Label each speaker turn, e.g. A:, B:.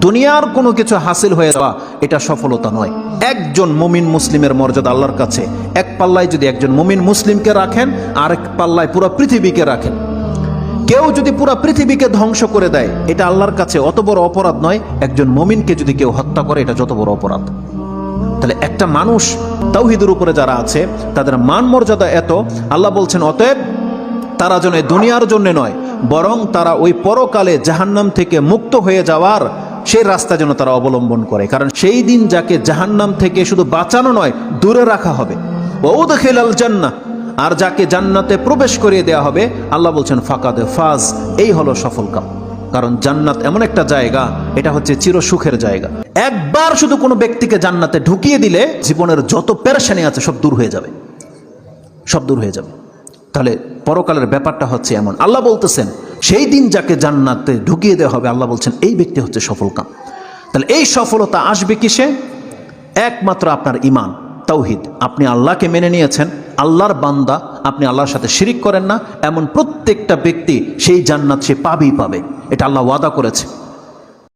A: দুনিয়ার কোনো কিছু হাসিল হয়ে যাওয়া এটা সফলতা নয়। একজন মুমিন মুসলিমের মর্যাদা আল্লাহর কাছে এক পাল্লায় যদি একজন মুমিন মুসলিমকে রাখেন, আরেক পাল্লায় পুরো পৃথিবীকে রাখেন। কেউ যদি পুরো পৃথিবীকে ধ্বংস করে দেয়, এটা আল্লাহর কাছে অত বড় অপরাধ নয় একজন মুমিনকে যদি কেউ হত্যা করে, এটা যত বড় অপরাধ। তাহলে একটা মানুষ তাওহীদের উপরে যারা আছে তাদের মান মর্যাদা এত, আল্লাহ বলছেন অতএব তারা যেন দুনিয়ার জন্য নয়, বরং তারা ওই পরকালে জাহান্নাম থেকে মুক্ত হয়ে যাওয়ার সেই রাস্তা যেন তারা অবলম্বন করে। কারণ সেই দিন যাকে জাহান্নাম থেকে শুধু বাঁচানো নয়, দূরে রাখা হবে। ওয়াউদখিলাল জান্নাহ, আর যাকে জান্নাতে প্রবেশ করিয়ে দেওয়া হবে, আল্লাহ বলছেন ফাকাদে ফাজ, এই হলো সফল কাম। কারণ জান্নাত এমন একটা জায়গা, এটা হচ্ছে চিরসুখের জায়গা। একবার শুধু কোনো ব্যক্তিকে জান্নাতে ঢুকিয়ে দিলে জীবনের যত পেরেশানি আছে সব দূর হয়ে যাবে, সব দূর হয়ে যাবে। তাহলে পরকালের ব্যাপারটা হচ্ছে এমন। আল্লাহ বলতেছেন সেই দিন যাকে জান্নাতে ঢুকিয়ে দেওয়া হবে, আল্লাহ বলছেন এই ব্যক্তি হচ্ছে সফল কাম। তাহলে এই সফলতা আসবে কিসে? একমাত্র আপনার ঈমান, তাওহীদ। আপনি আল্লাহকে মেনে নিয়েছেন, আল্লাহর বান্দা, আপনি আল্লাহর সাথে শিরিক করেন না, এমন প্রত্যেকটা ব্যক্তি সেই জান্নাত সে পাবেই পাবে। এটা আল্লাহ ওয়াদা করেছে।